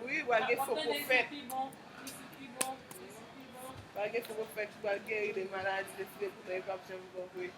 Oui, il faut qu'on fait. Il faut qu'on fait, tu vas guérir des maladies, des filets pour les papes, j'aime beaucoup.